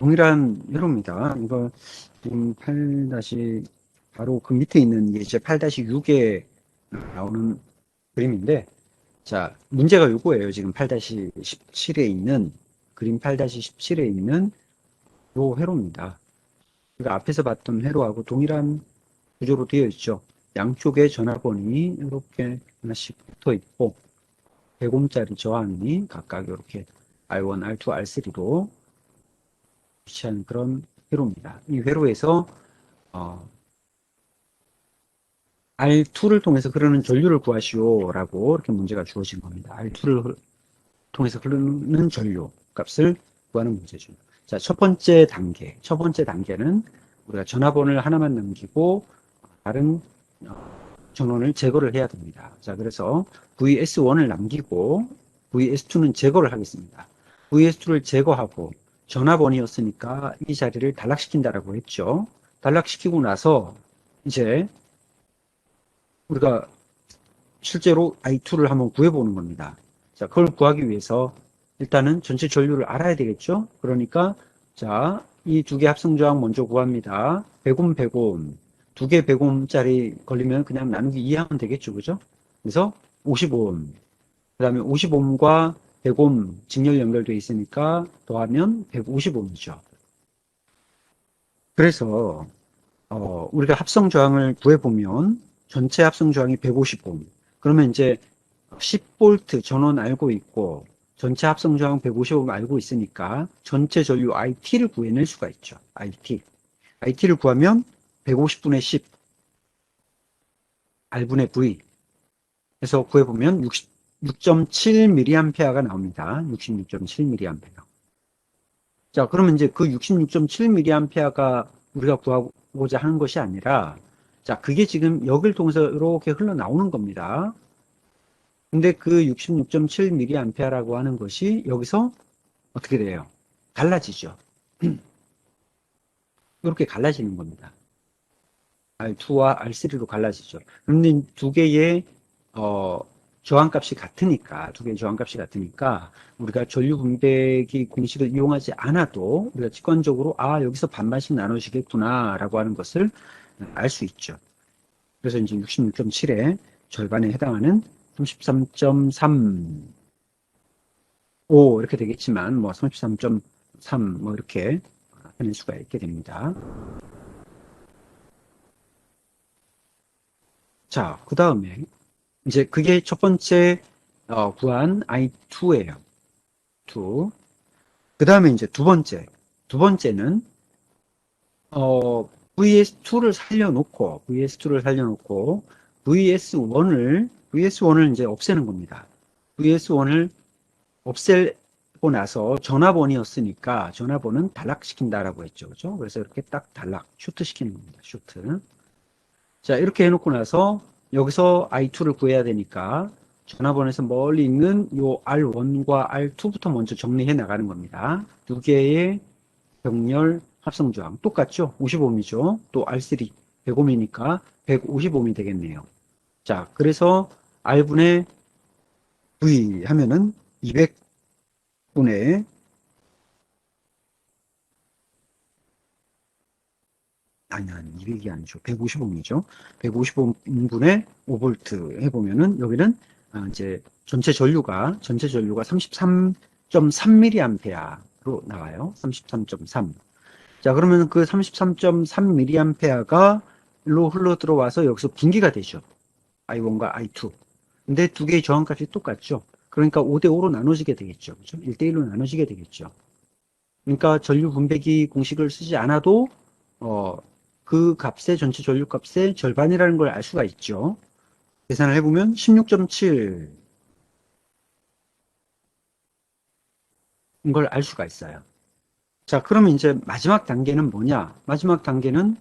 동일한 회로입니다. 이거 지금 8 바로 그 밑에 있는 게 이제 8-6에 나오는 그림인데, 자, 문제가 요거예요. 지금 8-17에 있는, 그림 8-17에 있는 요 회로입니다. 우리가 앞에서 봤던 회로하고 동일한 구조로 되어 있죠. 양쪽에 전화번이 이렇게 하나씩 붙어 있고, 100옴짜리 저항이 각각 이렇게 R1, R2, R3로 위치한 그런 회로입니다. 이 회로에서 R2를 통해서 흐르는 전류를 구하시오라고 이렇게 문제가 주어진 겁니다. R2를 통해서 흐르는 전류 값을 구하는 문제죠. 자, 첫 번째 단계. 첫 번째 단계는 우리가 전화번호를 하나만 남기고 다른 전원을 제거를 해야 됩니다. 자, 그래서 VS1을 남기고 VS2는 제거를 하겠습니다. VS2를 제거하고 전화번이었으니까 이 자리를 단락시킨다라고 했죠. 단락시키고 나서 이제 우리가 실제로 I2를 한번 구해보는 겁니다. 자, 그걸 구하기 위해서 일단은 전체 전류를 알아야 되겠죠? 그러니까, 자, 이 두 개 합성조항 먼저 구합니다. 100옴, 100옴. 두 개 100옴짜리 걸리면 그냥 나누기 2 하면 되겠죠? 그죠? 그래서 50옴. 그 다음에 50옴과 100옴 직렬 연결되어 있으니까 더하면 150옴이죠. 그래서, 우리가 합성조항을 구해보면 전체 합성조항이 150옴. 그러면 이제 10V 전원 알고 있고 전체 합성 저항 150옴 알고 있으니까 전체 전류 IT를 구해낼 수가 있죠. IT를 구하면 150분의 10 R분의 V 해서 구해보면 66.7mA가 나옵니다. 66.7mA. 자, 그러면 이제 그 66.7mA가 우리가 구하고자 하는 것이 아니라, 자, 그게 지금 여기를 통해서 이렇게 흘러나오는 겁니다. 근데 그 66.7mA라고 하는 것이 여기서 어떻게 돼요? 갈라지죠. 이렇게 갈라지는 겁니다. R2와 R3로 갈라지죠. 그런데 두 개의 저항값이 같으니까, 두 개의 저항값이 같으니까 우리가 전류 분배기 공식을 이용하지 않아도 우리가 직관적으로 아, 여기서 반반씩 나눠지겠구나라고 하는 것을 알 수 있죠. 그래서 이제 66.7의 절반에 해당하는 33.3 5 이렇게 되겠지만 뭐 33.3 뭐 이렇게 해낼 수가 있게 됩니다. 자, 그 다음에 이제 그게 첫 번째 구한 I2예요. 2. 그 다음에 이제 두 번째는 VS2를 살려놓고 VS1을 이제 없애는 겁니다. VS1을 없애고 나서 전화번이었으니까 전화번은 단락시킨다라고 했죠. 그죠? 그래서 이렇게 딱 단락, 슈트 시키는 겁니다. 슈트. 자, 이렇게 해놓고 나서 여기서 I2를 구해야 되니까 전화번에서 멀리 있는 요 R1과 R2부터 먼저 정리해 나가는 겁니다. 두 개의 병렬 합성조항. 똑같죠? 50옴이죠. 또 R3 100옴이니까 150옴이 되겠네요. 자, 그래서 R분의 V 하면은 200분의 아니, 200이 아니죠. 150옴이죠. 150옴분의 5V 해보면은 여기는 이제 전체 전류가 33.3mA로 나와요. 33.3. 자, 그러면 그 33.3mA가 로 흘러 들어와서 여기서 분기가 되죠. I1과 I2. 근데 두 개의 저항값이 똑같죠. 그러니까 5대5로 나눠지게 되겠죠. 그죠? 1대1로 나눠지게 되겠죠. 그러니까 전류 분배기 공식을 쓰지 않아도 어, 그 값의 전체 전류 값의 절반이라는 걸 알 수가 있죠. 계산을 해보면 16.7인 걸 알 수가 있어요. 자, 그러면 이제 마지막 단계는 뭐냐? 마지막 단계는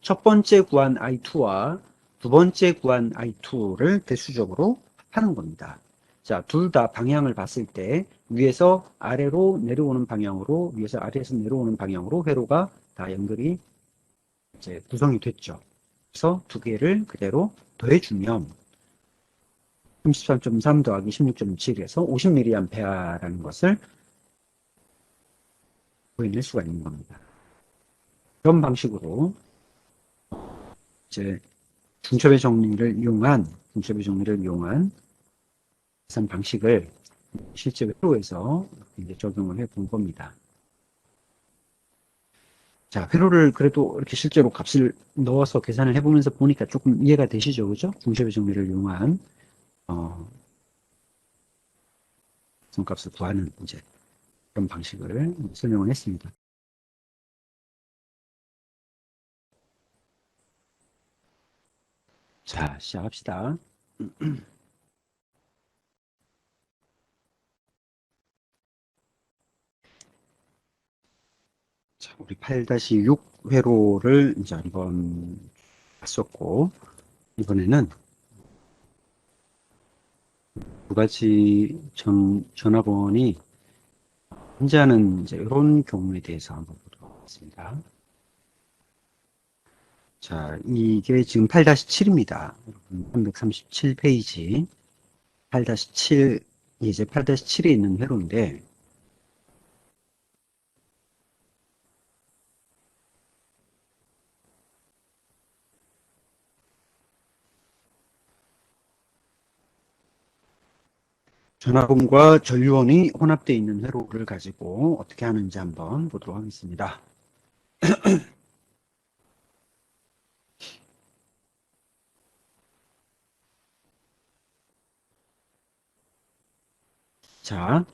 첫 번째 구한 I2와 두 번째 구한 I2를 대수적으로 하는 겁니다. 자, 둘 다 방향을 봤을 때 위에서 아래로 내려오는 방향으로 위에서 아래에서 내려오는 방향으로 회로가 다 연결이 이제 구성이 됐죠. 그래서 두 개를 그대로 더해주면 33.3 더하기 16.7에서 50mA라는 것을 구해낼 수가 있는 겁니다. 그런 방식으로 이제 중첩의 정리를 이용한 계산 방식을 실제 회로에서 이제 적용을 해 본 겁니다. 자, 회로를 그래도 이렇게 실제로 값을 넣어서 계산을 해보면서 보니까 조금 이해가 되시죠? 그죠? 중첩의 정리를 이용한, 값을 구하는 이제 그런 방식을 설명을 했습니다. 자, 시작합시다. 자, 우리 8-6 회로를 이제 한번 봤었고, 이번에는 두 가지 전화번이 혼자는 이제 이런 경우에 대해서 한번 보도록 하겠습니다. 자, 이게 지금 8-7입니다. 337페이지. 8-7, 이제 8-7에 있는 회로인데, 전화번과 전류원이 혼합되어 있는 회로를 가지고 어떻게 하는지 한번 보도록 하겠습니다. 자,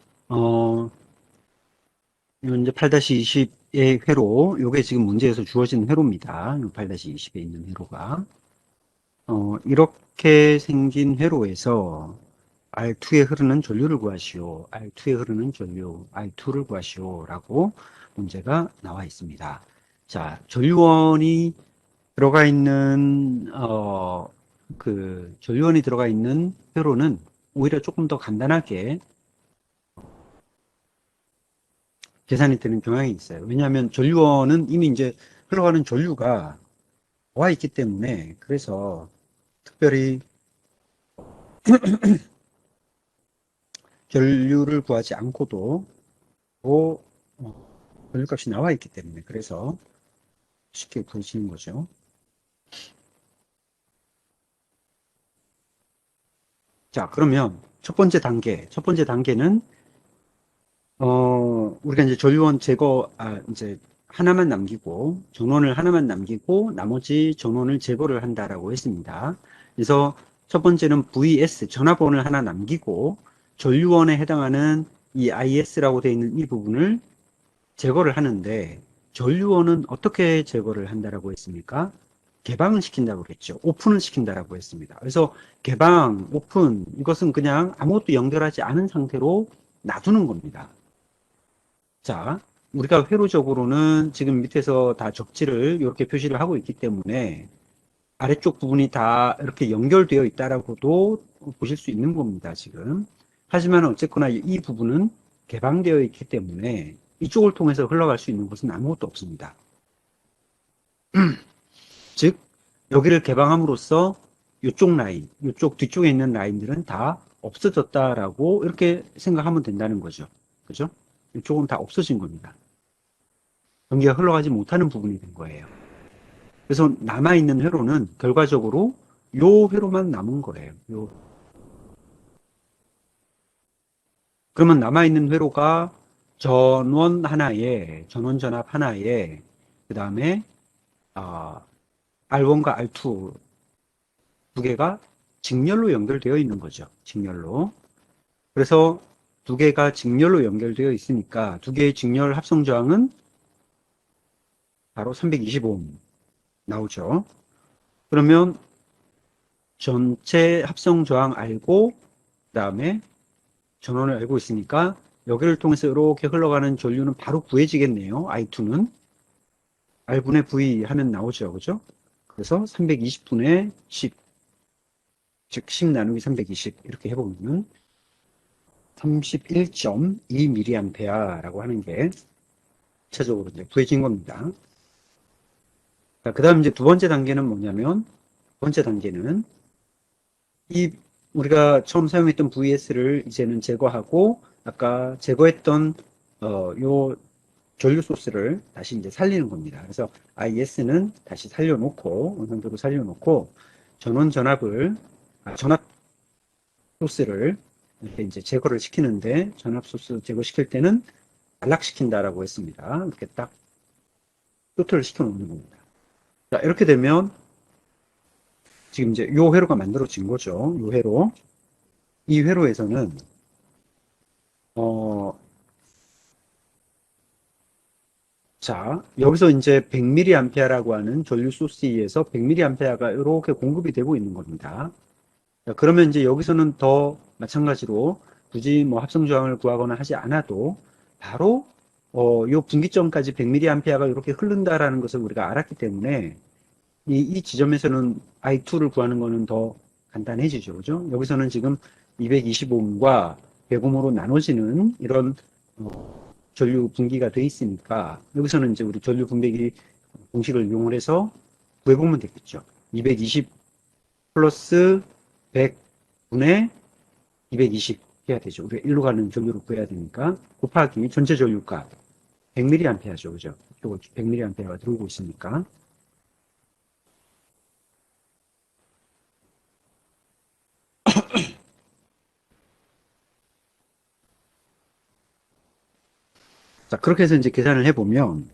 이건 이제 8-20의 회로, 요게 지금 문제에서 주어진 회로입니다. 8-20에 있는 회로가. 이렇게 생긴 회로에서 R2에 흐르는 전류를 구하시오. R2에 흐르는 전류, R2를 구하시오. 라고 문제가 나와 있습니다. 자, 전류원이 들어가 있는, 전류원이 들어가 있는 회로는 오히려 조금 더 간단하게 계산이 되는 경향이 있어요. 왜냐하면 전류원은 이미 이제 흘러가는 전류가 와 있기 때문에, 그래서 특별히 전류를 구하지 않고도 전류값이 나와 있기 때문에, 그래서 쉽게 구해지는 거죠. 자, 그러면 첫 번째 단계는 우리가 이제 전류원 제거, 이제 하나만 남기고, 전원을 하나만 남기고, 나머지 전원을 제거를 한다라고 했습니다. 그래서 첫 번째는 VS, 전화번호를 하나 남기고, 전류원에 해당하는 이 IS라고 되어 있는 이 부분을 제거를 하는데, 전류원은 어떻게 제거를 한다라고 했습니까? 개방을 시킨다고 그랬죠. 오픈을 시킨다라고 했습니다. 그래서 개방, 오픈, 이것은 그냥 아무것도 연결하지 않은 상태로 놔두는 겁니다. 자, 우리가 회로적으로는 지금 밑에서 다 적지를 이렇게 표시를 하고 있기 때문에 아래쪽 부분이 다 이렇게 연결되어 있다라고도 보실 수 있는 겁니다, 지금. 하지만 어쨌거나 이 부분은 개방되어 있기 때문에 이쪽을 통해서 흘러갈 수 있는 것은 아무것도 없습니다. 즉, 여기를 개방함으로써 이쪽 라인, 이쪽 뒤쪽에 있는 라인들은 다 없어졌다라고 이렇게 생각하면 된다는 거죠. 그죠? 이쪽은 다 없어진 겁니다. 전기가 흘러가지 못하는 부분이 된 거예요. 그래서 남아있는 회로는 결과적으로 요 회로만 남은 거예요. 그러면 남아있는 회로가 전원 전압 하나에, 그 다음에, R1과 R2 두 개가 직렬로 연결되어 있는 거죠. 직렬로. 그래서 두 개가 직렬로 연결되어 있으니까 두 개의 직렬 합성 저항은 바로 325옴 나오죠. 그러면 전체 합성 저항 알고, 그 다음에 전원을 알고 있으니까 여기를 통해서 이렇게 흘러가는 전류는 바로 구해지겠네요. I2는 R분의 V 하면 나오죠. 그죠? 그래서 320분의 10, 즉 10 나누기 320 이렇게 해보면 31.2mA라고 하는 게 최적으로 이제 구해진 겁니다. 그 다음 이제 두 번째 단계는 뭐냐면, 두 번째 단계는 이 우리가 처음 사용했던 VS를 이제는 제거하고 아까 제거했던 요 전류 소스를 다시 이제 살리는 겁니다. 그래서 IS는 다시 살려놓고 어느 정도로 살려놓고 전원 전압을 전압 소스를 이렇게 이제 제거를 시키는데 전압 소스 제거시킬 때는 단락시킨다라고 했습니다. 이렇게 딱 토트를 시켜 놓는 겁니다. 자, 이렇게 되면 지금 이제 요 회로가 만들어진 거죠. 요 회로. 이 회로에서는 어, 자, 여기서 이제 100mA라고 하는 전류 소스에 의해서 100mA가 이렇게 공급이 되고 있는 겁니다. 자, 그러면 이제 여기서는 더 마찬가지로 굳이 뭐 합성 저항을 구하거나 하지 않아도 바로 요 분기점까지 100mA가 이렇게 흐른다라는 것을 우리가 알았기 때문에 이 지점에서는 I2를 구하는 거는 더 간단해지죠. 그죠? 여기서는 지금 225옴과 100옴으로 나눠지는 이런 전류 분기가 돼 있으니까 여기서는 이제 우리 전류 분배기 공식을 이용을 해서 구해보면 되겠죠. 220 플러스 100분의 220 해야 되죠. 우리가 일로 가는 전류를 구해야 되니까 곱하기 전체 전류값 100mA죠. 그죠? 이거 100mA가 들어오고 있으니까. 자, 그렇게 해서 이제 계산을 해보면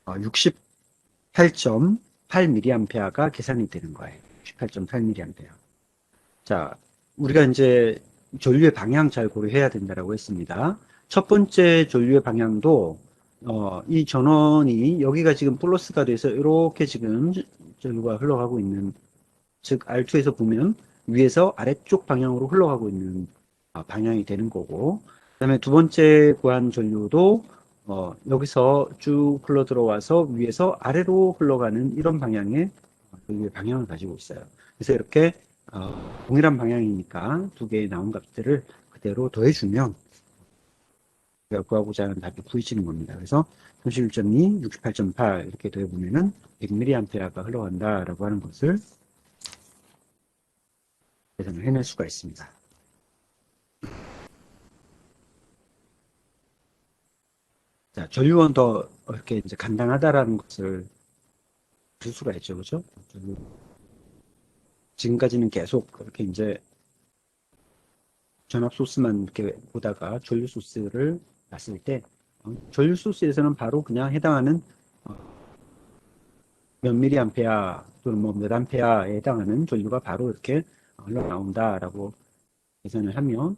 68.8mA가 계산이 되는 거예요. 68.8mA. 자, 우리가 이제 전류의 방향 잘 고려해야 된다고 했습니다. 첫 번째 전류의 방향도 이 전원이 여기가 지금 플러스가 돼서 이렇게 지금 전류가 흘러가고 있는, 즉 R2에서 보면 위에서 아래쪽 방향으로 흘러가고 있는 방향이 되는 거고, 그다음에 두 번째 구한 전류도 여기서 쭉 흘러 들어와서 위에서 아래로 흘러가는 이런 방향의 전류의 방향을 가지고 있어요. 그래서 이렇게 동일한 방향이니까 두 개의 나온 값들을 그대로 더해주면 우리가 구하고자 하는 답이 구해지는 겁니다. 그래서 31.2, 68.8 이렇게 더해보면은 100mA가 흘러간다라고 하는 것을 계산을 해낼 수가 있습니다. 자, 전류원 더 이렇게 이제 간단하다라는 것을 볼 수가 있죠, 그죠? 지금까지는 계속 그렇게 이제 전압 소스만 이렇게 보다가 전류 소스를 봤을 때 전류 소스에서는 바로 그냥 해당하는 몇 미리암페어 또는 뭐 몇 암페어에 해당하는 전류가 바로 이렇게 흘러나온다라고 계산을 하면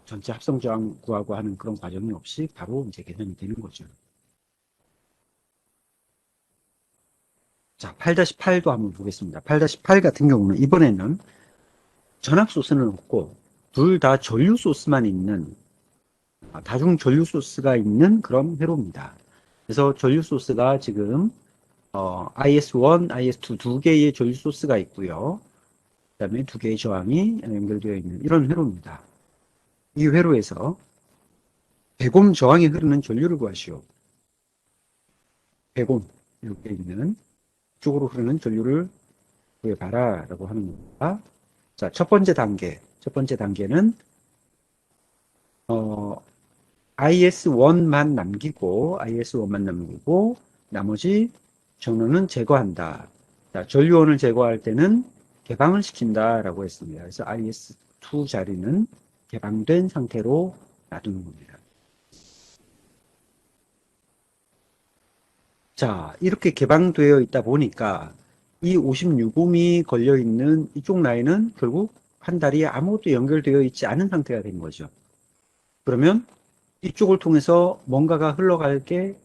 전체 합성 저항 구하고 하는 그런 과정이 없이 바로 이제 계산이 되는 거죠. 자, 8-8도 한번 보겠습니다. 8-8 같은 경우는 이번에는 전압 소스는 없고 둘 다 전류 소스만 있는 다중 전류 소스가 있는 그런 회로입니다. 그래서 전류 소스가 지금 IS1, IS2 두 개의 전류 소스가 있고요. 그 다음에 두 개의 저항이 연결되어 있는 이런 회로입니다. 이 회로에서 100옴 저항이 흐르는 전류를 구하시오. 100옴 이렇게 있는 쪽으로 흐르는 전류를 구해봐라 라고 하는 겁니다. 자, 첫 번째 단계는 IS1만 남기고 나머지 전원은 제거한다. 자, 전류원을 제거할 때는 개방을 시킨다라고 했습니다. 그래서 IS2 자리는 개방된 상태로 놔두는 겁니다. 자, 이렇게 개방되어 있다 보니까 이 56옴이 걸려 있는 이쪽 라인은 결국 한 다리에 아무것도 연결되어 있지 않은 상태가 된 거죠. 그러면 이쪽을 통해서 뭔가가 흘러갈 게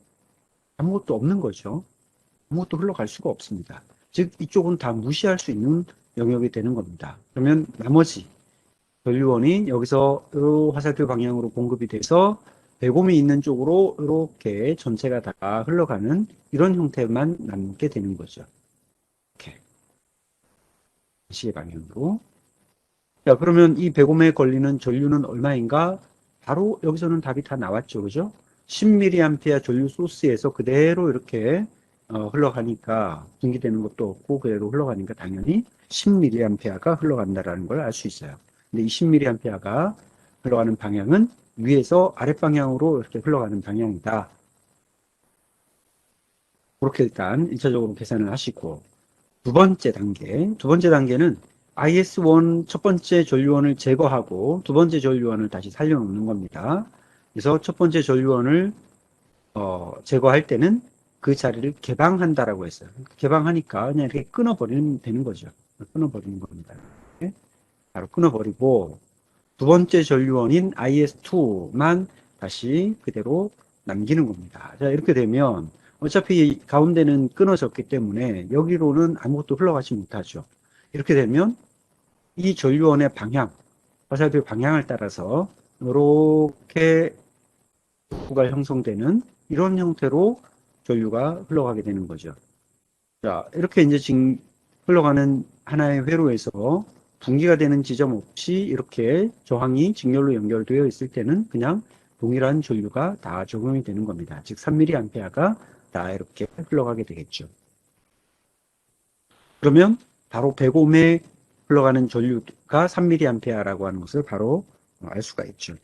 아무것도 없는 거죠. 아무것도 흘러갈 수가 없습니다. 즉 이쪽은 다 무시할 수 있는 영역이 되는 겁니다. 그러면 나머지 전류원이 여기서 이 화살표 방향으로 공급이 돼서 배곰이 있는 쪽으로 이렇게 전체가 다 흘러가는 이런 형태만 남게 되는 거죠. 이렇게 시의 방향으로. 자, 그러면 이 배곰에 걸리는 전류는 얼마인가? 바로 여기서는 답이 다 나왔죠, 그죠? 10mA 전류 소스에서 그대로 이렇게 흘러가니까 분기되는 것도 없고 그대로 흘러가니까 당연히 10mA가 흘러간다라는 걸 알 수 있어요. 근데 이 10mA가 흘러가는 방향은 위에서 아랫방향으로 이렇게 흘러가는 방향이다. 그렇게 일단 1차적으로 계산을 하시고, 두 번째 단계는 IS1 첫 번째 전류원을 제거하고 두 번째 전류원을 다시 살려놓는 겁니다. 그래서 첫 번째 전류원을 제거할 때는 그 자리를 개방한다라고 했어요. 개방하니까 그냥 이렇게 끊어버리면 되는 거죠. 끊어버리는 겁니다. 이렇게 바로 끊어버리고 두 번째 전류원인 IS2만 다시 그대로 남기는 겁니다. 자, 이렇게 되면 어차피 가운데는 끊어졌기 때문에 여기로는 아무것도 흘러가지 못하죠. 이렇게 되면 이 전류원의 방향, 화살표 방향을 따라서 이렇게 가 형성되는 이런 형태로 전류가 흘러가게 되는 거죠. 자, 이렇게 이제 지금 흘러가는 하나의 회로에서 분기가 되는 지점 없이 이렇게 저항이 직렬로 연결되어 있을 때는 그냥 동일한 전류가 다 적용이 되는 겁니다. 즉 3mA가 다 이렇게 흘러가게 되겠죠. 그러면 바로 105에 흘러가는 전류가 3mA라고 하는 것을 바로 알 수가 있죠.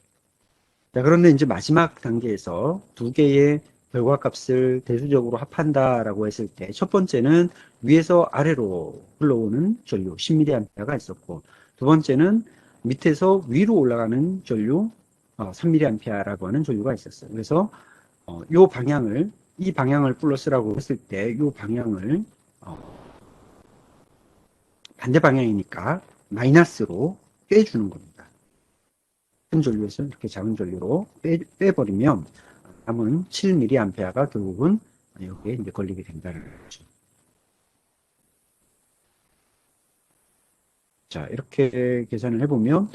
자, 그런데 이제 마지막 단계에서 두 개의 결과값을 대수적으로 합한다라고 했을 때, 첫 번째는 위에서 아래로 흘러오는 전류 10mA가 있었고, 두 번째는 밑에서 위로 올라가는 전류 3mA라고 하는 전류가 있었어요. 그래서 이 방향을 플러스라고 했을 때, 이 방향을 반대 방향이니까 마이너스로 빼주는 겁니다. 큰 전류에서 이렇게 작은 전류로 빼버리면 남은 7mA가 결국은 여기에 이제 걸리게 된다는 거죠. 자, 이렇게 계산을 해보면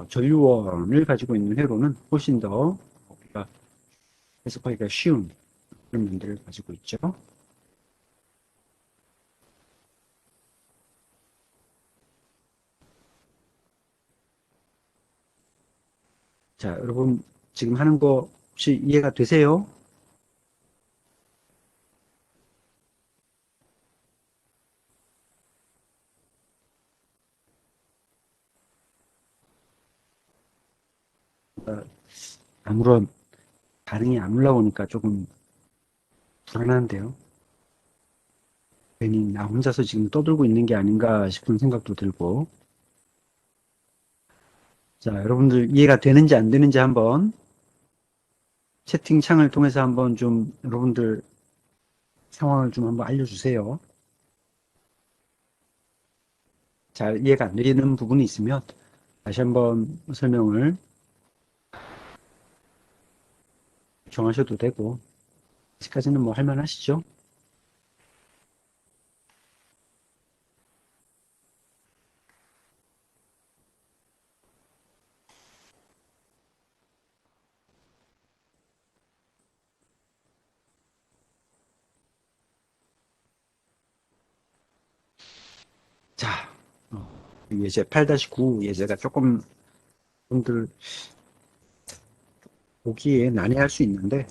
전류원을 가지고 있는 회로는 훨씬 더 우리가 해석하기가 쉬운 그런 면들을 가지고 있죠. 자, 여러분 지금 하는 거 혹시 이해가 되세요? 아무런 반응이 안 올라오니까 조금 불안한데요. 괜히 나 혼자서 지금 떠들고 있는 게 아닌가 싶은 생각도 들고. 자, 여러분들 이해가 되는지 안 되는지 한번 채팅창을 통해서 한번 좀 여러분들 상황을 좀 한번 알려주세요. 잘 이해가 안 되는 부분이 있으면 다시 한번 설명을 정하셔도 되고, 아직까지는 뭐 할만하시죠? 자, 예제 8-9 예제가 조금 분들 보기에 난해할 수 있는데,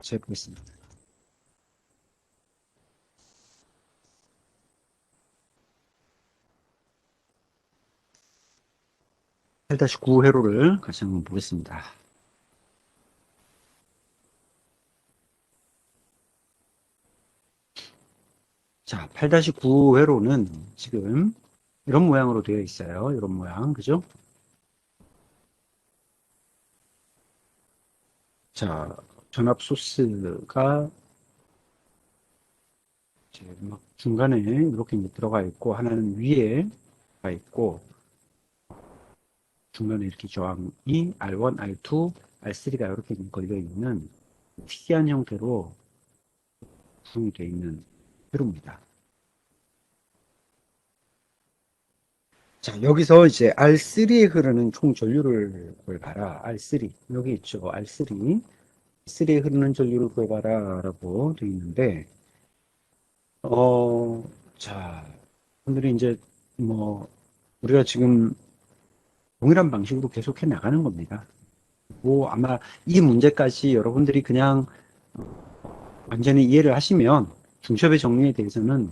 제가 보겠습니다. 8-9 회로를 같이 한번 보겠습니다. 자, 8-9 회로는 지금 이런 모양으로 되어 있어요. 이런 모양, 그죠? 자, 전압 소스가 이제 막 중간에 이렇게 들어가 있고, 하나는 위에 가 있고, 중간에 이렇게 저항이 R1, R2, R3가 이렇게 걸려 있는 특이한 형태로 구성이 되어 있는 회로입니다. 자, 여기서 이제 R3에 흐르는 총 전류를 구해봐라. R3. 여기 있죠. R3. R3에 흐르는 전류를 구해봐라. 라고 되어 있는데, 어, 자, 오늘이 이제 뭐, 우리가 지금 동일한 방식으로 계속해 나가는 겁니다. 뭐, 아마 이 문제까지 여러분들이 그냥 완전히 이해를 하시면 중첩의 정리에 대해서는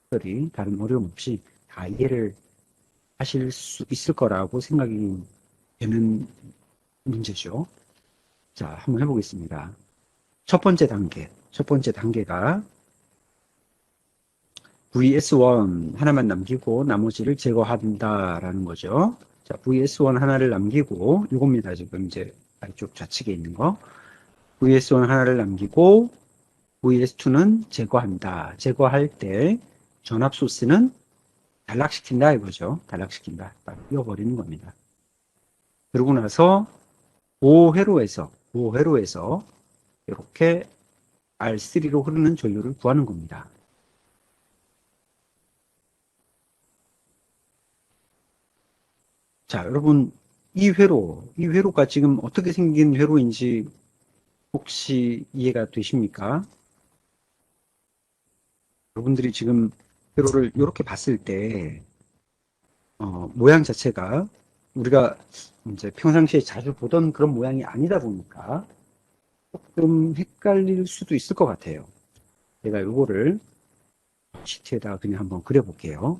특별히 다른 어려움 없이 다 이해를 하실 수 있을 거라고 생각이 되는 문제죠. 자, 한번 해보겠습니다. 첫 번째 단계가 VS1 하나만 남기고 나머지를 제거한다라는 거죠. 자, VS1 하나를 남기고, 이겁니다. 지금 이제 아래쪽 좌측에 있는 거. VS1 하나를 남기고, VS2는 제거한다. 제거할 때 전압 소스는 단락시킨다 이거죠. 단락시킨다. 딱 띄워버리는 겁니다. 그러고 나서 보회로에서 이렇게 R3로 흐르는 전류를 구하는 겁니다. 자, 여러분, 이 회로가 지금 어떻게 생긴 회로인지 혹시 이해가 되십니까? 여러분들이 지금 회로를 이렇게 봤을 때, 모양 자체가 우리가 이제 평상시에 자주 보던 그런 모양이 아니다 보니까 좀 헷갈릴 수도 있을 것 같아요. 제가 이거를 시트에다가 그냥 한번 그려볼게요.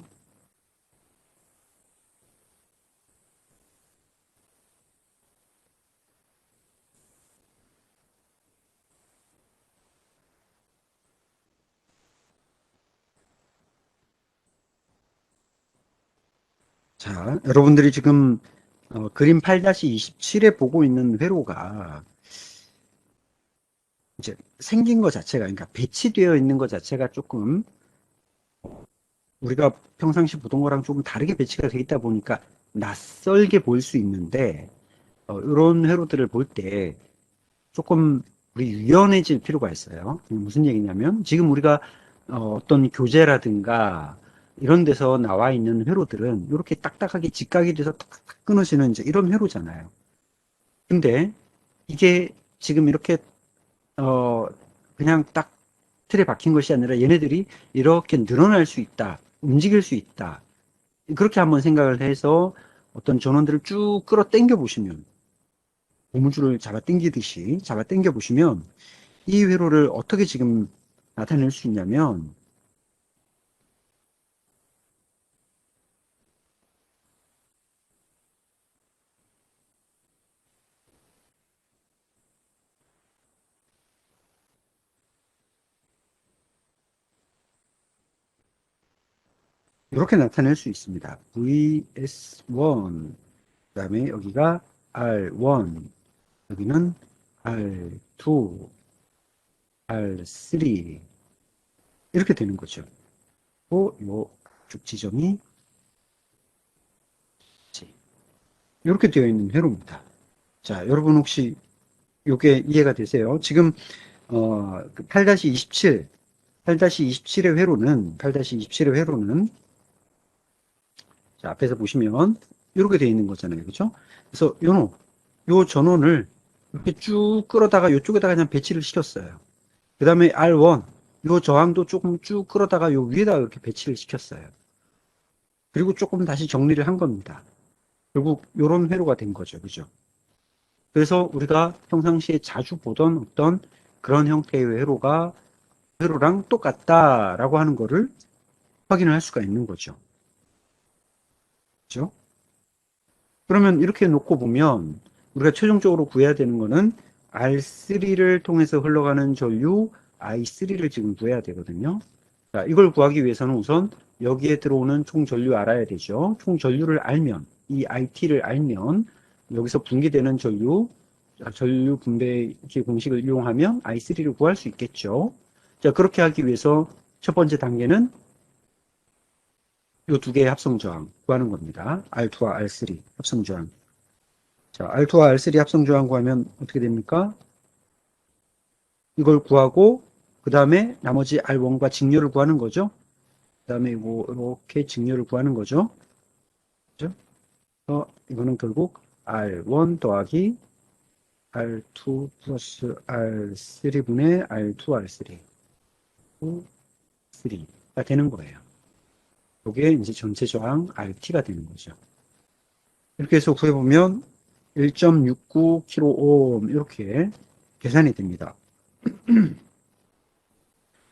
자, 여러분들이 지금 그림 8-27에 보고 있는 회로가 이제 생긴 것 자체가, 그러니까 배치되어 있는 것 자체가 조금 우리가 평상시 보던 거랑 조금 다르게 배치가 되어 있다 보니까 낯설게 보일 수 있는데, 이런 회로들을 볼 때 조금 우리 유연해질 필요가 있어요. 무슨 얘기냐면, 지금 우리가 어떤 교재라든가 이런 데서 나와 있는 회로들은 이렇게 딱딱하게 직각이 돼서 탁탁 끊어지는 이제 이런 회로잖아요. 근데 이게 지금 이렇게 어 그냥 딱 틀에 박힌 것이 아니라 얘네들이 이렇게 늘어날 수 있다, 움직일 수 있다. 그렇게 한번 생각을 해서 어떤 전원들을 쭉 끌어당겨 보시면, 고무줄을 잡아 당기듯이 잡아 당겨 보시면 이 회로를 어떻게 지금 나타낼 수 있냐면, 이렇게 나타낼 수 있습니다. VS1, 그 다음에 여기가 R1, 여기는 R2, R3 이렇게 되는 거죠. 요쭉 지점이 이렇게 되어 있는 회로입니다. 자, 여러분 혹시 이게 이해가 되세요? 지금 8-27, 8-27의 회로는, 8-27의 회로는, 자, 앞에서 보시면 이렇게 되어 있는 거잖아요. 그렇죠? 그래서 요 전원을 이렇게 쭉 끌어다가 이쪽에다가 그냥 배치를 시켰어요. 그 다음에 R1, 요 저항도 조금 쭉 끌어다가 요 위에다가 이렇게 배치를 시켰어요. 그리고 조금 다시 정리를 한 겁니다. 결국 요런 회로가 된 거죠. 그죠? 그래서 우리가 평상시에 자주 보던 어떤 그런 형태의 회로랑 똑같다라고 하는 거를 확인을 할 수가 있는 거죠. 그죠? 그러면 이렇게 놓고 보면 우리가 최종적으로 구해야 되는 거는 R3를 통해서 흘러가는 전류 I3를 지금 구해야 되거든요. 자, 이걸 구하기 위해서는 우선 여기에 들어오는 총 전류 알아야 되죠. 총 전류를 알면, 이 IT를 알면 여기서 분기되는 전류 분배기 공식을 이용하면 I3를 구할 수 있겠죠. 자, 그렇게 하기 위해서 첫 번째 단계는 이 두 개의 합성 저항 구하는 겁니다. R2와 R3 합성 저항. 자, R2와 R3 합성 저항 구하면 어떻게 됩니까? 이걸 구하고 그 다음에 나머지 R1과 직료를 구하는 거죠. 그 다음에 이렇게 직료를 구하는 거죠. 그죠? 이거는 결국 R1 더하기 R2 플러스 R3분의 R2, R3, 3가 되는 거예요. 이게 이제 전체 저항 RT가 되는 거죠. 이렇게 해서 구해보면 1.69kΩ 이렇게 계산이 됩니다.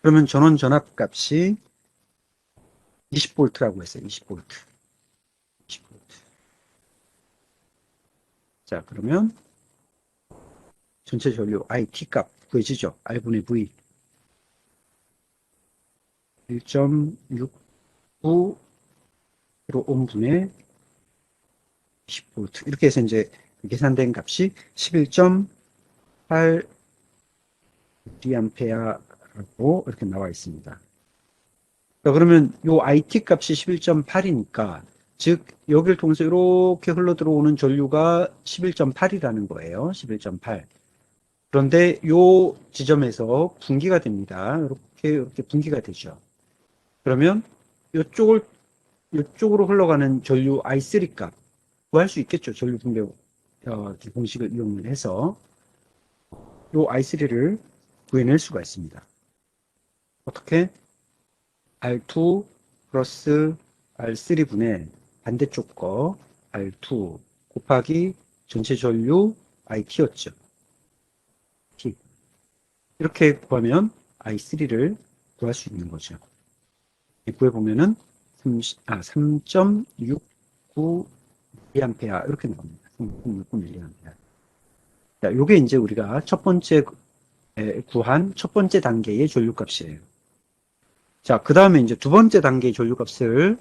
그러면 전원 전압 값이 20V라고 했어요. 20V. 20V. 자, 그러면 전체 전류 IT 값 구해지죠. R분의 V 1.69 킬로옴분의 20V. 이렇게 해서 이제 계산된 값이 11.8 mA라고 이렇게 나와 있습니다. 자, 그러면 요 IT 값이 11.8이니까 즉 여기를 통해서 이렇게 흘러 들어오는 전류가 11.8이라는 거예요. 11.8. 그런데 요 지점에서 분기가 됩니다. 이렇게 분기가 되죠. 그러면 요쪽을 이쪽으로 흘러가는 전류 I3 값 구할 수 있겠죠. 전류 분배 공식을 이용해서 요 I3를 구해낼 수가 있습니다. 어떻게? R2 플러스 R3분의 반대쪽 거 R2 곱하기 전체 전류 IT였죠. T. 이렇게 구하면 I3를 구할 수 있는 거죠. 구해보면은 3.69 mA 이렇게 나옵니다. 3.69 mA. 자, 요게 이제 우리가 첫 번째 구한 첫 번째 단계의 전류값이에요. 자, 그 다음에 이제 두 번째 단계의 전류값을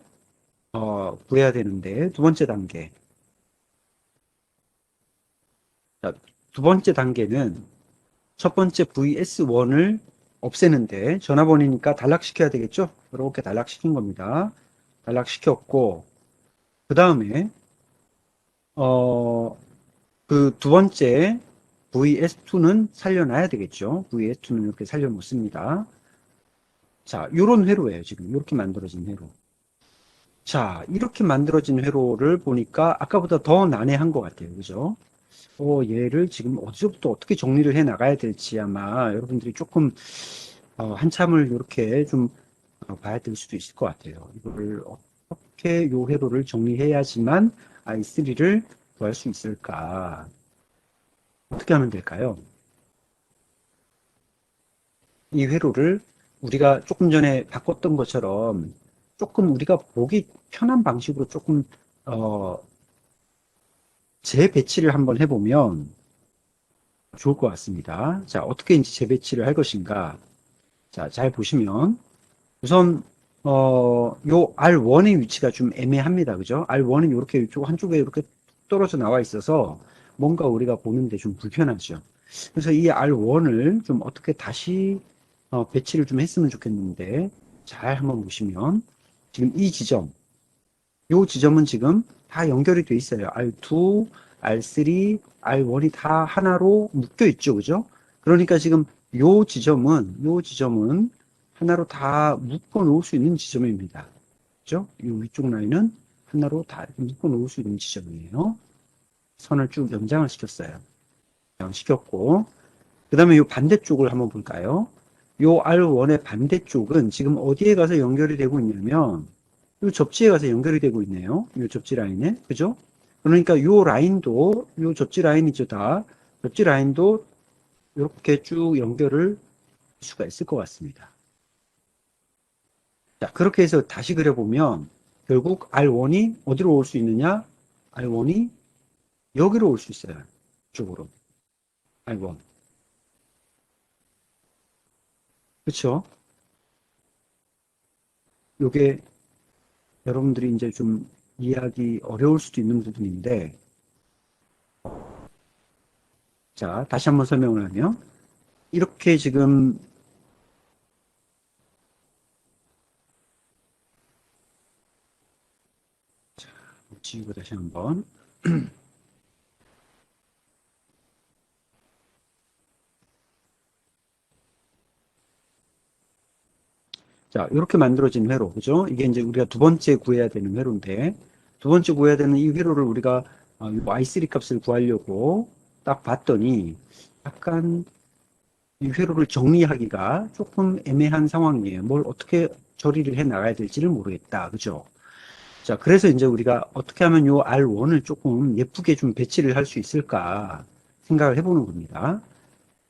구해야 되는데 두 번째 단계. 자, 두 번째 단계는 첫 번째 VS1을 없애는데 전화번호니까 단락시켜야 되겠죠? 이렇게 단락시킨 겁니다. 단락시켰고 그 다음에 그 두 번째 VS2는 살려놔야 되겠죠? VS2는 이렇게 살려놓습니다. 자, 요런 회로예요. 지금 이렇게 만들어진 회로. 자, 이렇게 만들어진 회로를 보니까 아까보다 더 난해한 것 같아요. 그죠? 얘를 지금 어디서부터 어떻게 정리를 해 나가야 될지 아마 여러분들이 조금 한참을 이렇게 좀 봐야 될 수도 있을 것 같아요. 이거를 어떻게 요 회로를 정리해야지만 I3를 구할 수 있을까? 어떻게 하면 될까요? 이 회로를 우리가 조금 전에 바꿨던 것처럼 조금 우리가 보기 편한 방식으로 조금 재배치를 한번 해보면 좋을 것 같습니다. 자, 어떻게 이제 재배치를 할 것인가? 자, 잘 보시면 우선 요 R1의 위치가 좀 애매합니다. 그죠? R1은 이렇게 이쪽 한쪽에 이렇게 떨어져 나와 있어서 뭔가 우리가 보는데 좀 불편하죠. 그래서 이 R1을 좀 어떻게 다시 배치를 좀 했으면 좋겠는데 잘 한번 보시면 지금 이 지점, 요 지점은 지금 다 연결이 돼 있어요. R2, R3, R1이 다 하나로 묶여 있죠. 그죠? 그러니까 지금 요 지점은 하나로 다 묶어 놓을 수 있는 지점입니다. 그죠? 이 위쪽 라인은 하나로 다 묶어 놓을 수 있는 지점이에요. 선을 쭉 연장을 시켰어요. 시켰고, 그 다음에 이 반대쪽을 한번 볼까요? 요 R1의 반대쪽은 지금 어디에 가서 연결이 되고 있냐면, 이 접지에 가서 연결이 되고 있네요. 이 접지 라인에. 그죠? 그러니까 요 라인도, 요 접지 라인이죠, 다. 접지 라인도 이렇게 쭉 연결을 할 수가 있을 것 같습니다. 자, 그렇게 해서 다시 그려보면, 결국 R1이 어디로 올 수 있느냐? R1이 여기로 올 수 있어요. 이쪽으로. R1. 그쵸? 요게 여러분들이 이제 좀 이해하기 어려울 수도 있는 부분인데, 자, 다시 한번 설명을 하면, 이렇게 지금, 지우고 다시 한번. 자, 이렇게 만들어진 회로, 그죠? 이게 이제 우리가 두 번째 구해야 되는 회로인데, 두 번째 구해야 되는 이 회로를 우리가 Y3 값을 구하려고 딱 봤더니, 약간 이 회로를 정리하기가 조금 애매한 상황이에요. 뭘 어떻게 처리를 해 나가야 될지를 모르겠다. 그죠? 자, 그래서 이제 우리가 어떻게 하면 요 R1을 조금 예쁘게 좀 배치를 할 수 있을까 생각을 해보는 겁니다.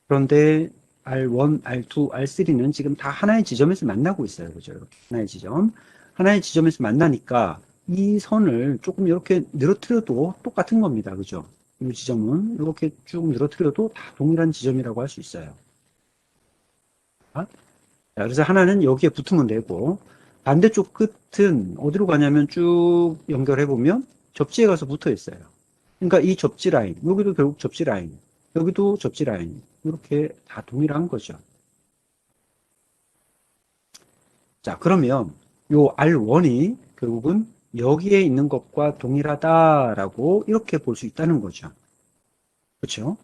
그런데 R1, R2, R3는 지금 다 하나의 지점에서 만나고 있어요. 그죠? 이렇게 하나의 지점. 하나의 지점에서 만나니까 이 선을 조금 이렇게 늘어뜨려도 똑같은 겁니다. 그죠? 이 지점은 이렇게 쭉 늘어뜨려도 다 동일한 지점이라고 할 수 있어요. 자, 그래서 하나는 여기에 붙으면 되고, 반대쪽 끝은 어디로 가냐면 쭉 연결해 보면 접지에 가서 붙어 있어요. 그러니까 이 접지 라인, 여기도 결국 접지 라인, 여기도 접지 라인, 이렇게 다 동일한 거죠. 자, 그러면 요 R1이 결국은 여기에 있는 것과 동일하다라고 이렇게 볼 수 있다는 거죠. 그렇죠?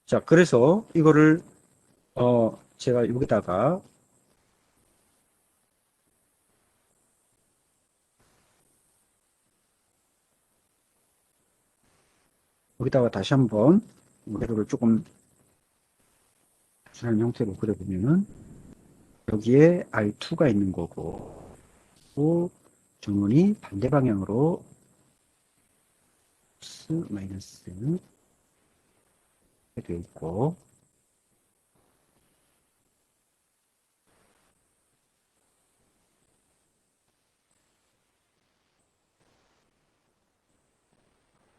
자, 그래서 이거를 제가 여기다가 다시 한번 회로를 조금 단순한 형태로 그려보면은 여기에 R2가 있는 거고 정원이 반대 방향으로 플러스 마이너스 되어 있고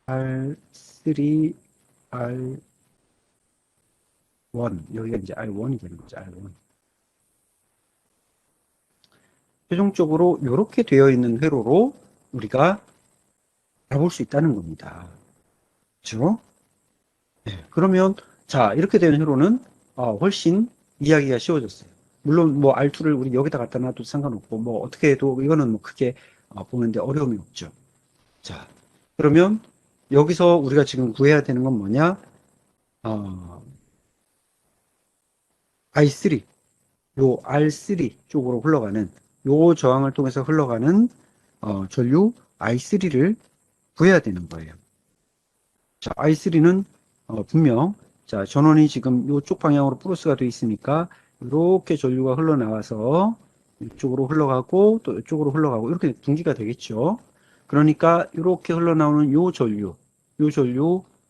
R3, R1 여기가 이제 R1이 되는 거죠. R1. 최종적으로 이렇게 되어 있는 회로로 우리가 가볼 수 있다는 겁니다. 그렇죠? 네. 그러면 자 이렇게 되는 회로는 훨씬 이해하기가 쉬워졌어요. 물론 뭐 R2를 우리 여기다 갖다 놔도 상관없고 뭐 어떻게 해도 이거는 뭐 크게 보는데 어려움이 없죠. 자 그러면 여기서 우리가 지금 구해야 되는 건 뭐냐? 어, I3 요 R3 쪽으로 흘러가는 요 저항을 통해서 흘러가는 전류 I3를 구해야 되는 거예요. 자, I3는 분명 자 전원이 지금 이쪽 방향으로 플러스가 되어 있으니까 이렇게 전류가 흘러나와서 이쪽으로 흘러가고 또 이쪽으로 흘러가고 이렇게 분기가 되겠죠. 그러니까 이렇게 흘러나오는 요 전류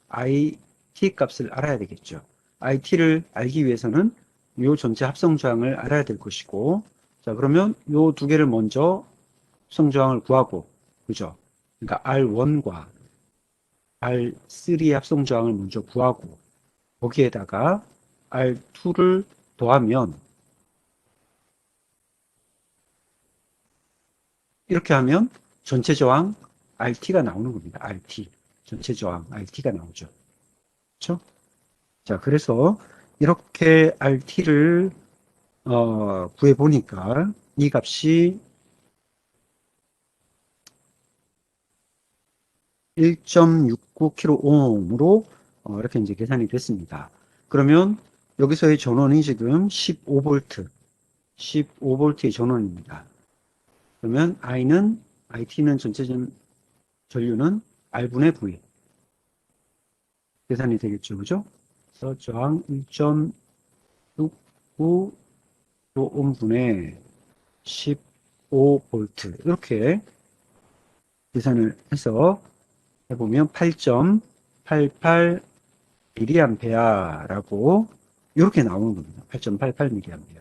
IT 값을 알아야 되겠죠. IT를 알기 위해서는 요 전체 합성 저항을 알아야 될 것이고 자 그러면 요 두 개를 먼저 합성 저항을 구하고 그죠? 그러니까 R1과 R3의 합성 저항을 먼저 구하고 거기에다가 R2를 더하면 이렇게 하면 전체 저항 RT가 나오는 겁니다. RT 전체 저항 RT가 나오죠. 그렇죠? 자 그래서 이렇게 RT를 구해 보니까 이 값이 1.69kΩ으로 이렇게 이제 계산이 됐습니다. 그러면 여기서의 전원이 지금 15V, 15V의 전원입니다. 그러면 IT는 전체 전류는 R분의 V 계산이 되겠죠. 그죠? 그래서 저항 1.69 ohm분의 15V 이렇게 계산을 해서 해보면 8.88 mA라고 이렇게 나오는 겁니다. 8.88 mA.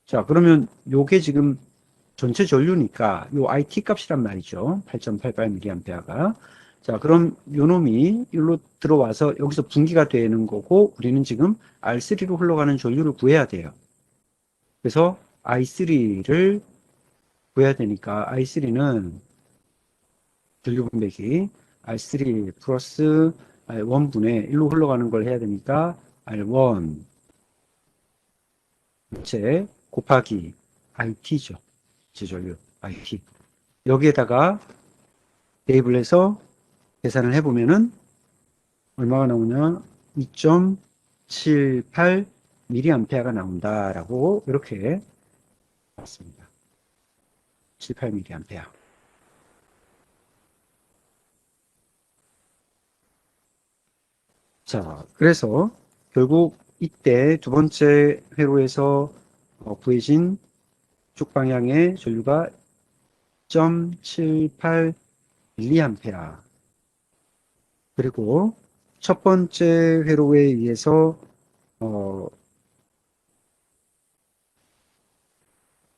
자, 그러면 요게 지금 전체 전류니까 요 IT 값이란 말이죠. 8.88 mA가. 자, 그럼 요 놈이 여기로 들어와서 여기서 분기가 되는 거고 우리는 지금 R3로 흘러가는 전류를 구해야 돼요. 그래서 I3를 구해야 되니까 I3는 전류 분배기 R3 플러스 R1분의 1로 흘러가는 걸 해야 되니까 R1 전체 곱하기 IT죠. 제전류 IT. 여기에다가 대입을 해서 계산을 해보면은 얼마가 나오냐? 2.78 mA가 나온다라고 이렇게 나왔습니다. 78 mA. 자, 그래서 결국 이때 두 번째 회로에서 구해진 쪽 방향의 전류가 2.78 mA 그리고 첫 번째 회로에 의해서 어,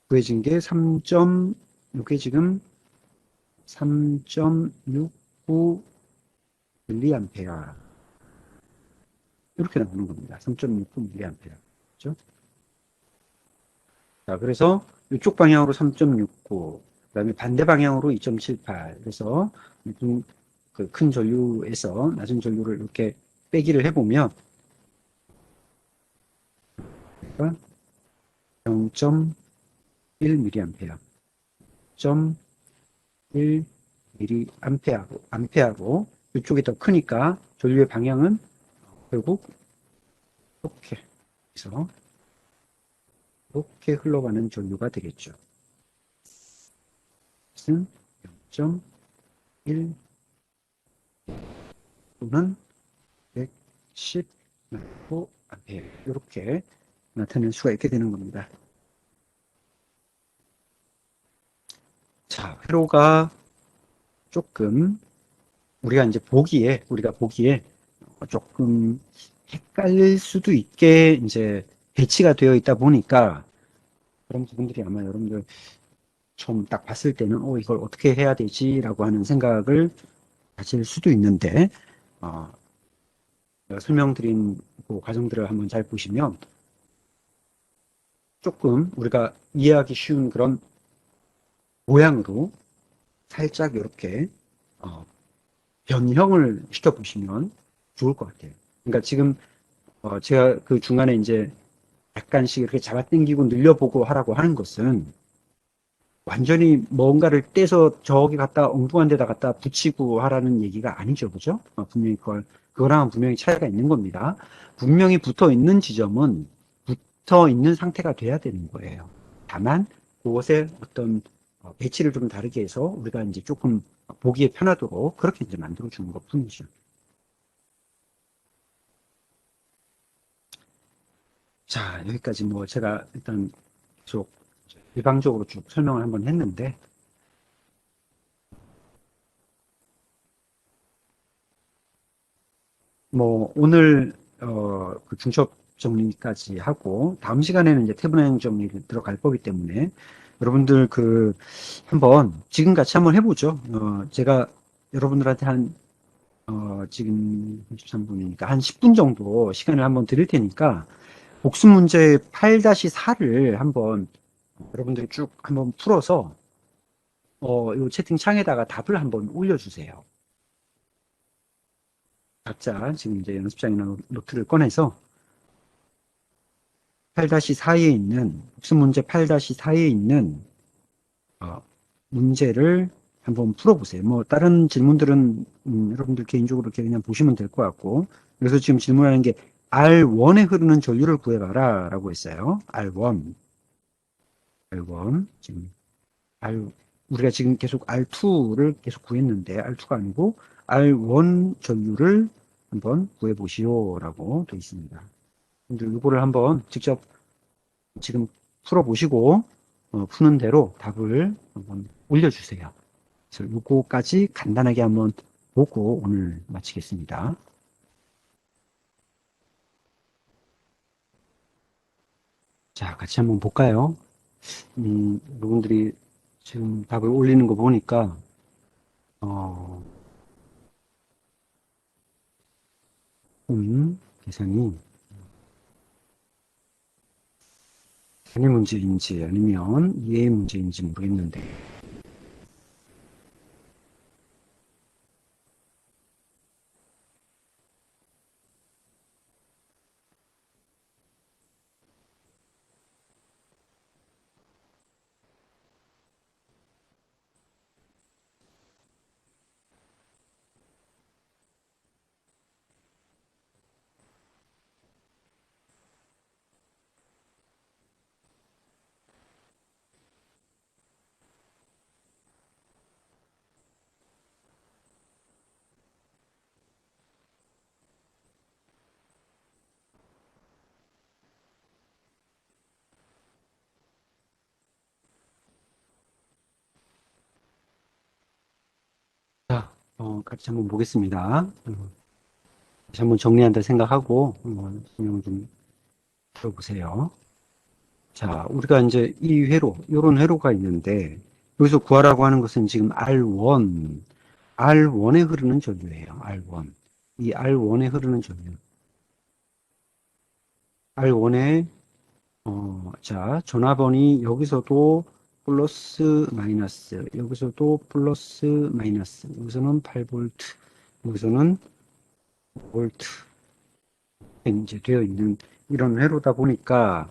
구해진 게 3. 이게 지금 3.69 밀리암페어 이렇게 나오는 겁니다. 3.69 밀리암페어. 그렇죠? 자, 그래서 이쪽 방향으로 3.69, 그다음에 반대 방향으로 2.78. 그래서 그큰 전류에서 낮은 전류를 이렇게 빼기를 해보면 0.1 밀리암페어, 0.1 밀리암페어로 이쪽이 더 크니까 전류의 방향은 결국 이렇게 해서 이렇게 흘러가는 전류가 되겠죠. 그것은 0.1 또는 110 마이크로 암페어 이렇게 나타낼 수가 있게 되는 겁니다. 자, 회로가 조금 우리가 보기에 조금 헷갈릴 수도 있게 이제 배치가 되어 있다 보니까 그런 부분들이 아마 여러분들 처음 딱 봤을 때는 이걸 어떻게 해야 되지라고 하는 생각을 가질 수도 있는데 어, 제가 설명드린 그 과정들을 한번 잘 보시면 조금 우리가 이해하기 쉬운 그런 모양으로 살짝 이렇게 어, 변형을 시켜보시면 좋을 것 같아요. 그러니까 지금 제가 그 중간에 이제 약간씩 이렇게 잡아당기고 늘려보고 하라고 하는 것은 완전히 뭔가를 떼서 저기 갖다 엉뚱한 데다 갖다 붙이고 하라는 얘기가 아니죠. 그죠? 분명히 그거랑은 분명히 차이가 있는 겁니다. 분명히 붙어 있는 지점은 붙어 있는 상태가 돼야 되는 거예요. 다만, 그것의 어떤 배치를 좀 다르게 해서 우리가 이제 조금 보기에 편하도록 그렇게 이제 만들어주는 것 뿐이죠. 자, 여기까지 뭐 제가 일단 계속 일방적으로 쭉 설명을 한번 했는데, 뭐 오늘 그 중첩 정리까지 하고 다음 시간에는 이제 태분행 정리를 들어갈 거기 때문에 여러분들 그 한번 지금 같이 한번 해보죠. 제가 여러분들한테 지금 33분이니까 한 10분 정도 시간을 한번 드릴 테니까 복습 문제 8-4를 한번 여러분들이 쭉 한번 풀어서 이 채팅창에다가 답을 한번 올려주세요. 각자 지금 이제 연습장이나 노트를 꺼내서 8-4에 있는, 복습 문제 8-4에 있는, 어, 문제를 한번 풀어보세요. 뭐, 다른 질문들은, 여러분들 개인적으로 이렇게 그냥 보시면 될 것 같고, 그래서 지금 질문하는 게, R1에 흐르는 전류를 구해봐라, 라고 했어요. R1. R1. 지금, R, 우리가 지금 계속 R2를 계속 구했는데, R2가 아니고, R1 전류를 한번 구해보시오, 라고 되어 있습니다. 이거를 한번 직접 지금 풀어보시고 푸는 대로 답을 한번 올려주세요. 그래서 요거까지 간단하게 한번 보고 오늘 마치겠습니다. 자, 같이 한번 볼까요? 여러분들이 지금 답을 올리는 거 보니까 어, 계산이 단위 문제인지 아니면 이해 문제인지 모르겠는데 같이 한번 보겠습니다. 다시 한번 정리한다 생각하고, 설명 좀 들어보세요. 자, 우리가 이제 이 회로, 요런 회로가 있는데, 여기서 구하라고 하는 것은 지금 R1에 흐르는 전류예요. R1. 이 R1에 흐르는 전류. R1에, 자, 전화번이 여기서도 플러스 마이너스, 여기서도 플러스 마이너스, 여기서는 8볼트, 여기서는 볼트, 이제 되어 있는 이런 회로다 보니까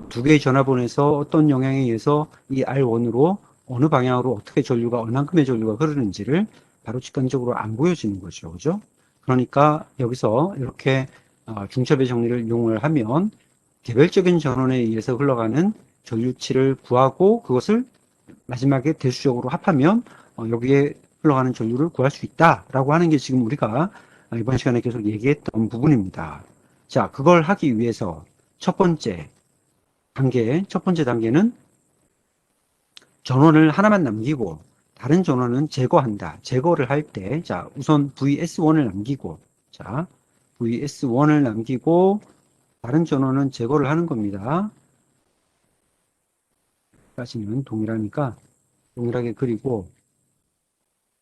두 개의 전화번에서 어떤 영향에 의해서 이 R1으로 어느 방향으로 어떻게 전류가, 얼만큼의 전류가 흐르는지를 바로 직관적으로 안 보여지는 거죠. 그죠? 그러니까 여기서 이렇게 중첩의 정리를 이용을 하면 개별적인 전원에 의해서 흘러가는 전류치를 구하고 그것을 마지막에 대수적으로 합하면 여기에 흘러가는 전류를 구할 수 있다라고 하는 게 지금 우리가 이번 시간에 계속 얘기했던 부분입니다. 자, 그걸 하기 위해서 첫 번째 단계는 전원을 하나만 남기고 다른 전원은 제거한다. 제거를 할 때, 자, 우선 VS1을 남기고, 자, VS1을 남기고 다른 전원은 제거를 하는 겁니다. 까지는 동일하니까 동일하게 그리고,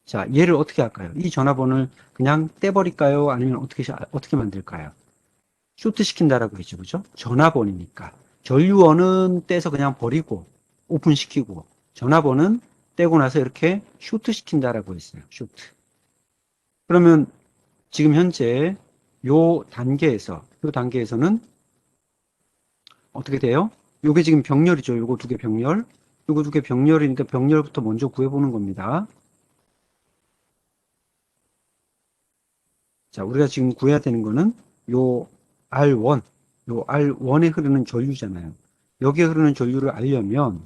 자, 얘를 어떻게 할까요? 이 전화번호를 그냥 떼버릴까요? 아니면 어떻게 만들까요? 쇼트 시킨다라고 했죠. 그죠? 전화번이니까. 전류원은 떼서 그냥 버리고, 오픈시키고, 전화번은 떼고 나서 이렇게 쇼트 시킨다라고 했어요. 쇼트. 그러면 지금 현재 요 단계에서는 어떻게 돼요? 요게 지금 병렬이죠. 요거 두 개 병렬. 요거 두 개 병렬이니까 병렬부터 먼저 구해보는 겁니다. 자, 우리가 지금 구해야 되는 거는 요 R1, 요 R1에 흐르는 전류잖아요. 여기에 흐르는 전류를 알려면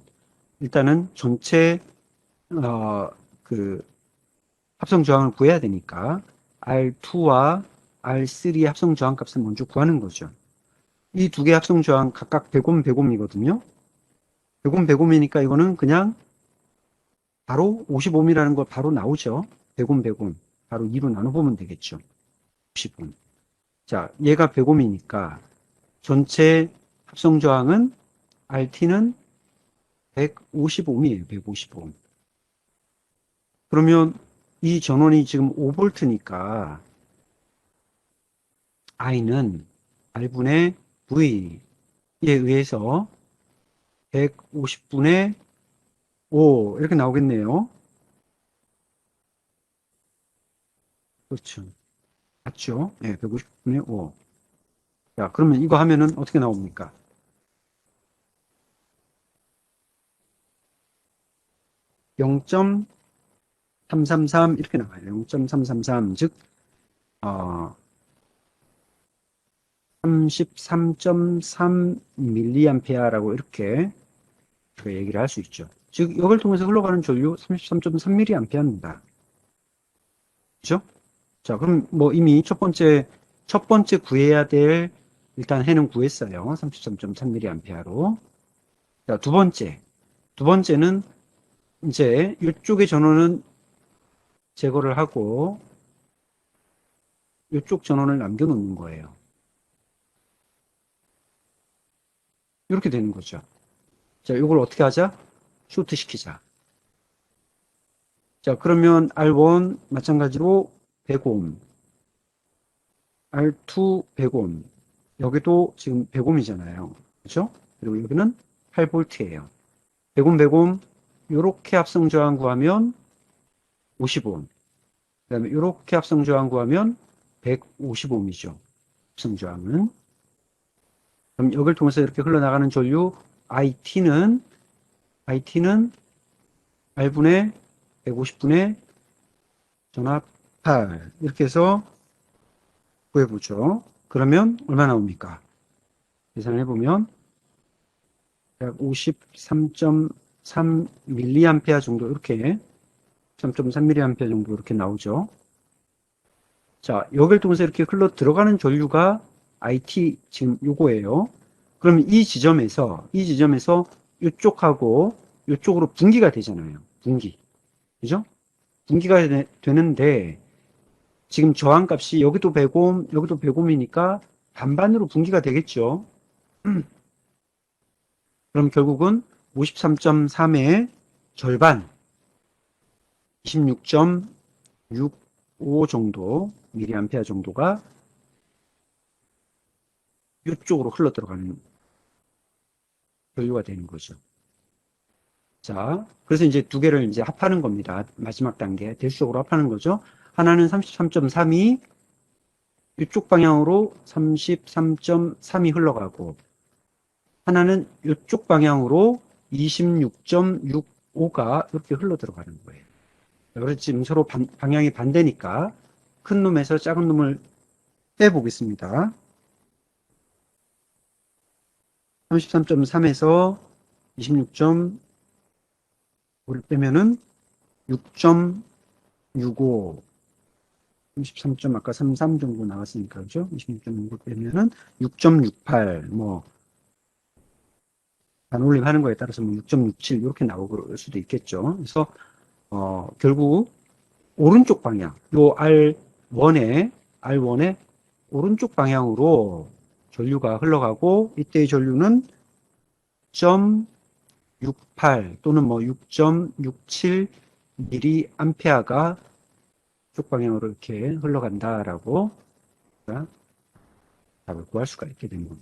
일단은 전체 어, 그 합성 저항을 구해야 되니까 R2와 R3의 합성 저항 값을 먼저 구하는 거죠. 이 두 개 합성 저항 각각 100옴, 100옴이거든요. 100옴, 100옴이니까 이거는 그냥 바로 50옴이라는 거 바로 나오죠. 100옴, 100옴. 바로 2로 나눠보면 되겠죠. 50옴. 자, 얘가 100옴이니까 전체 합성 저항은 RT는 150옴이에요. 150옴. 그러면 이 전원이 지금 5볼트니까 I는 R분의 V에 의해서 150분의 5 이렇게 나오겠네요. 그렇죠. 맞죠? 네, 150분의 5. 자, 그러면 이거 하면은 어떻게 나옵니까? 0.333 이렇게 나와요. 0.333, 즉 33.3mA라고 이렇게 얘기를 할 수 있죠. 즉 이걸 통해서 흘러가는 전류 33.3mA입니다. 그렇죠? 자, 그럼 뭐 이미 첫 번째 구해야 될 일단 해는 구했어요. 33.3mA로. 자, 두 번째는 이제 이쪽의 전원은 제거를 하고 이쪽 전원을 남겨놓는 거예요. 이렇게 되는 거죠. 자, 이걸 어떻게 하자? 쇼트 시키자. 자, 그러면 R1 마찬가지로 100옴, R2 100옴, 여기도 지금 100옴이잖아요. 그렇죠? 그리고 여기는 8V예요. 100옴, 100옴, 이렇게 합성 저항 구하면 50옴. 그다음에 이렇게 합성 저항 구하면 150옴이죠. 합성 저항은. 그럼 여기를 통해서 이렇게 흘러나가는 전류 IT는 R분의 150분의 전압 8 이렇게 해서 구해보죠. 그러면 얼마 나옵니까? 계산을 해보면 약 53.3mA 정도 이렇게 3.3mA 정도 이렇게 나오죠. 자, 여기를 통해서 이렇게 흘러 들어가는 전류가 IT 지금 요거예요. 그럼 이 지점에서 이쪽하고 이쪽으로 분기가 되잖아요. 분기. 그죠? 분기가 되는데 지금 저항값이 여기도 100옴, 여기도 100옴이니까 반반으로 분기가 되겠죠. 그럼 결국은 53.3의 절반, 26.65 정도, 미리암페어 정도가 이쪽으로 흘러 들어가는 전류가 되는 거죠. 자, 그래서 이제 두 개를 이제 합하는 겁니다. 마지막 단계, 대수적으로 합하는 거죠. 하나는 33.3이 이쪽 방향으로 33.3이 흘러가고, 하나는 이쪽 방향으로 26.65가 이렇게 흘러 들어가는 거예요. 그래서 지금 서로 방향이 반대니까 큰 놈에서 작은 놈을 빼보겠습니다. 33.3에서 26.5를 빼면은 6.65, 33점 아까 33 정도 나왔으니까 그죠? 26.6을 빼면은 6.68, 뭐 반올림하는 거에 따라서 뭐 6.67 이렇게 나올 수도 있겠죠. 그래서 결국 오른쪽 방향, 요 R1의 오른쪽 방향으로 전류가 흘러가고, 이때의 전류는 6.68 또는 뭐 6.67 mA가 쪽 방향으로 이렇게 흘러간다라고 답을 구할 수가 있게 됩니다.